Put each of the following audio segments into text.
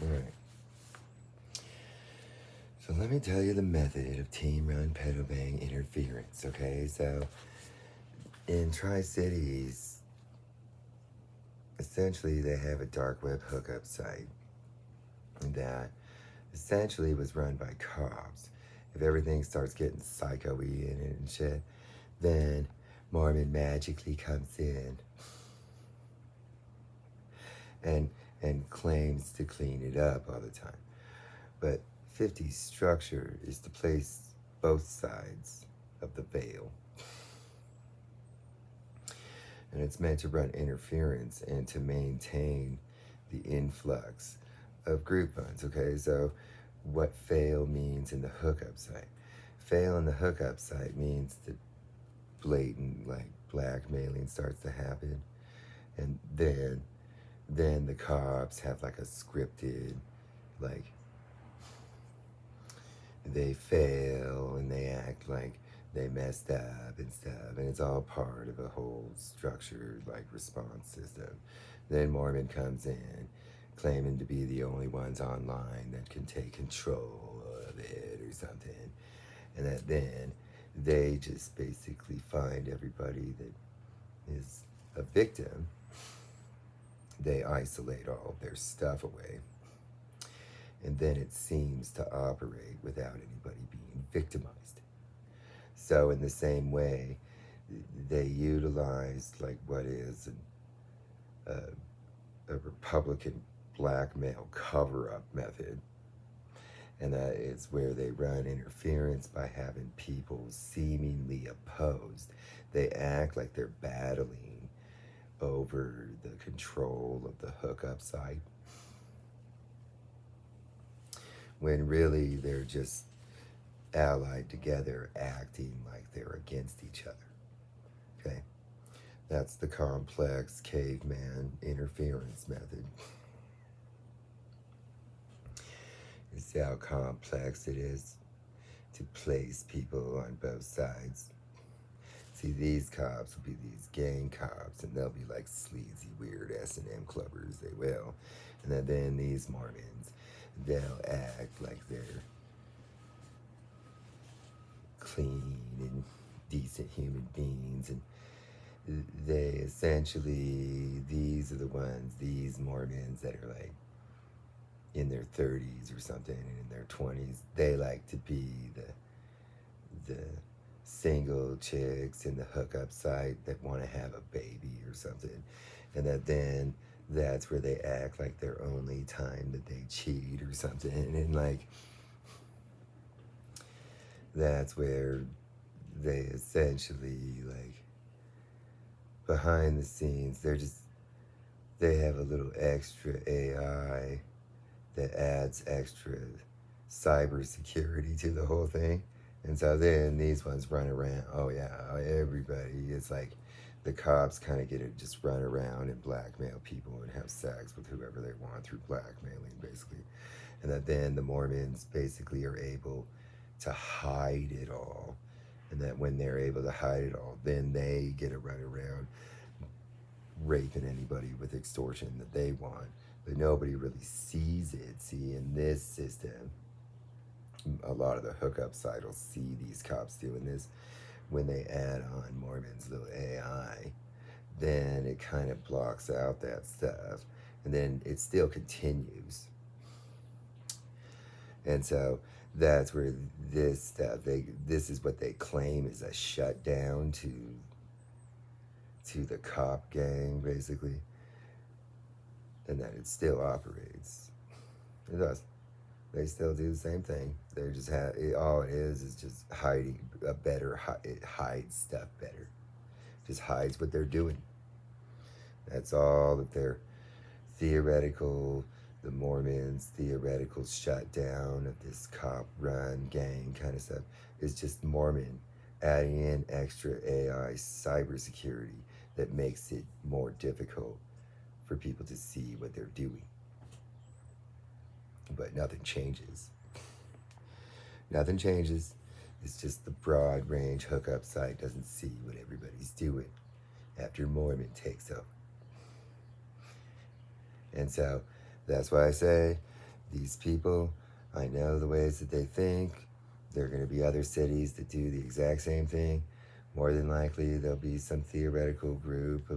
All right. So let me tell you the method of team run pedal bang interference, okay? So in Tri-Cities, essentially they have a dark web hookup site that essentially was run by cops. If everything starts getting psycho-y in it and shit, then Mormon magically comes in and claims to clean it up all the time. But 50's structure is to place both sides of the veil. And it's meant to run interference and to maintain the influx of group funds, okay? So what fail means in the hookup site. Fail in the hookup site means that blatant like blackmailing starts to happen, and then the cops have like a scripted, like, they fail and they act like they messed up and stuff, and it's all part of a whole structured like response system. Then Mormon comes in claiming to be the only ones online that can take control of it or something, and that then they just basically find everybody that is a victim. They isolate all of their stuff away, and then it seems to operate without anybody being victimized. So in the same way, they utilize like what is a Republican blackmail cover-up method, and that is where they run interference by having people seemingly opposed. They act like they're battling over the control of the hookup site, when really they're just allied together acting like they're against each other. Okay? That's the complex caveman interference method. You see how complex it is to place people on both sides. See, these cops will be these gang cops, and they'll be like sleazy, weird S&M clubbers. They will. And then these Mormons, they'll act like they're clean and decent human beings, and they essentially, these are the ones, these Mormons that are like in their 30s or something, and in their 20s, they like to be the single chicks in the hookup site that want to have a baby or something, and then that's where they act like their only time that they cheat or something, and like that's where they essentially like behind the scenes they have a little extra AI that adds extra cybersecurity to the whole thing. And so then these ones run around. Oh yeah, everybody. It's like the cops kind of get to just run around and blackmail people and have sex with whoever they want through blackmailing, basically. And that then the Mormons basically are able to hide it all. And that when they're able to hide it all, then they get to run around raping anybody with extortion that they want. But nobody really sees it. See, in this system, a lot of the hookup site will see these cops doing this. When they add on Mormon's little AI, then it kind of blocks out that stuff. And then it still continues. And so that's where this stuff, this is what they claim is a shutdown to the cop gang, basically, and that it still operates. It does. They still do the same thing. They're just all it is just hiding a better. It hides stuff better. Just hides what they're doing. That's all that their theoretical, the Mormons' theoretical shutdown of this cop run gang kind of stuff is just Mormon adding in extra AI cybersecurity that makes it more difficult for people to see what they're doing. But nothing changes. Nothing changes. It's just the broad range hookup site doesn't see what everybody's doing after Mormon takes over. And so that's why I say These people, I know the ways that they think. There are going to be other cities that do the exact same thing. More than likely, there'll be some theoretical group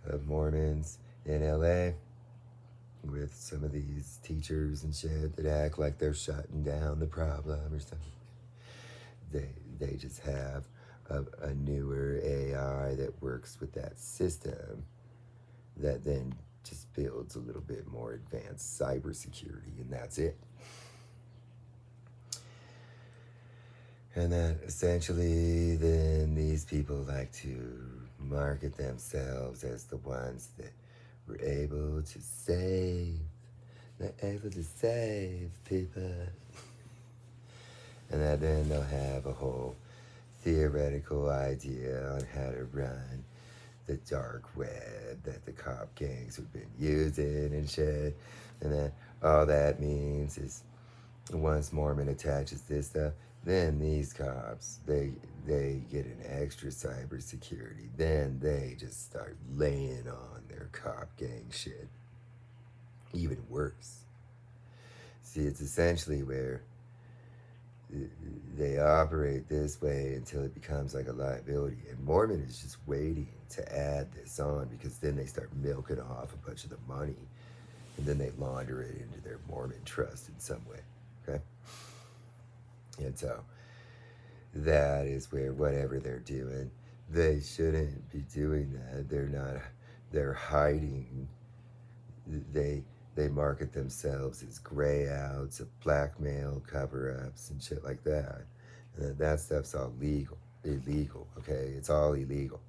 of Mormons in LA with some of these teachers and shit that act like they're shutting down the problem or something. They just have a newer AI that works with that system that then just builds a little bit more advanced cybersecurity, and that's it. And that essentially, then these people like to market themselves as the ones that were able to save, they're able to save people. And that then they'll have a whole theoretical idea on how to run the dark web that the cop gangs have been using and shit. And then all that means is once Mormon attaches this stuff, then these cops, they get an extra cybersecurity. Then they just start laying on their cop gang shit. Even worse. See, it's essentially where they operate this way until it becomes like a liability. And Mormon is just waiting to add this on because then they start milking off a bunch of the money and then they launder it into their Mormon trust in some way. Okay? And so that is where whatever they're doing, they shouldn't be doing that. They're hiding. They market themselves as gray outs of blackmail, cover-ups, and shit like that. And that stuff's all illegal, okay? It's all illegal,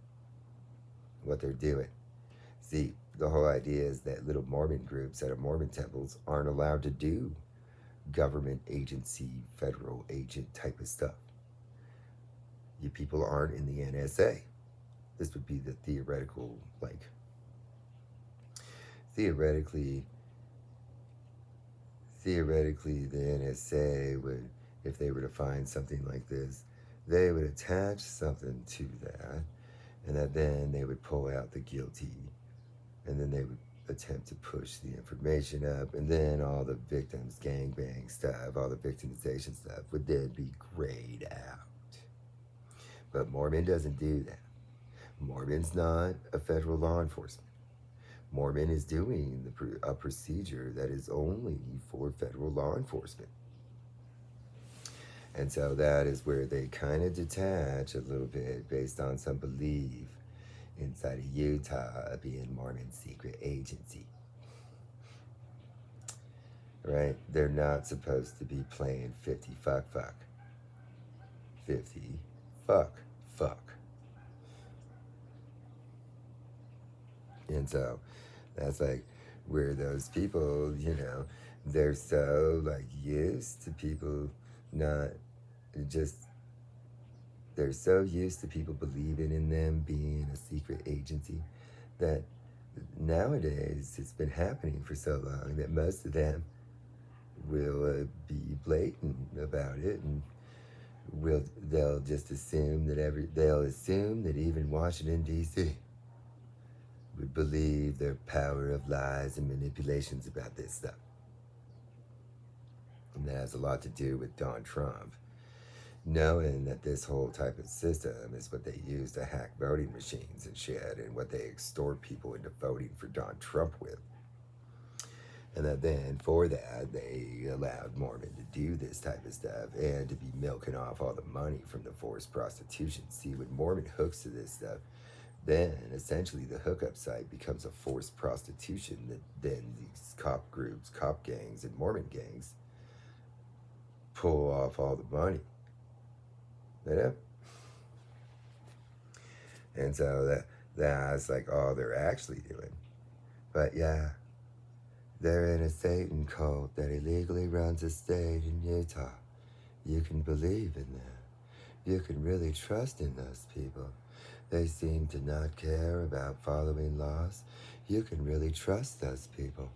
what they're doing. See, the whole idea is that little Mormon groups out of Mormon temples aren't allowed to do government agency, federal agent type of stuff. You people aren't in the NSA. This would be the theoretical, theoretically, the NSA would, if they were to find something like this, they would attach something to that, and that then they would pull out the guilty, and then they would attempt to push the information up, and then all the victims, gangbang stuff, all the victimization stuff would then be grayed out. But Mormon doesn't do that. Mormon's not a federal law enforcement. Mormon is doing a procedure that is only for federal law enforcement. And so that is where they kind of detach a little bit based on some belief inside of Utah being Mormon's secret agency. Right? They're not supposed to be playing 50 fuck. 50 fuck. And so that's like where those people, they're so like used to people not just, they're so used to people believing in them being a secret agency that nowadays it's been happening for so long that most of them will be blatant about it, and they'll just assume that even Washington D.C. would believe their power of lies and manipulations about this stuff. And that has a lot to do with Donald Trump, knowing that this whole type of system is what they use to hack voting machines and shit, and what they extort people into voting for Donald Trump with. And that then, for that, they allowed Mormon to do this type of stuff and to be milking off all the money from the forced prostitution. See, when Mormon hooks to this stuff, then essentially the hookup site becomes a forced prostitution that then these cop groups, cop gangs, and Mormon gangs pull off all the money. And so that's like all they're actually doing. But yeah, they're in a Satan cult that illegally runs a state in Utah. You can believe in that. You can really trust in those people. They seem to not care about following laws. You can really trust those people.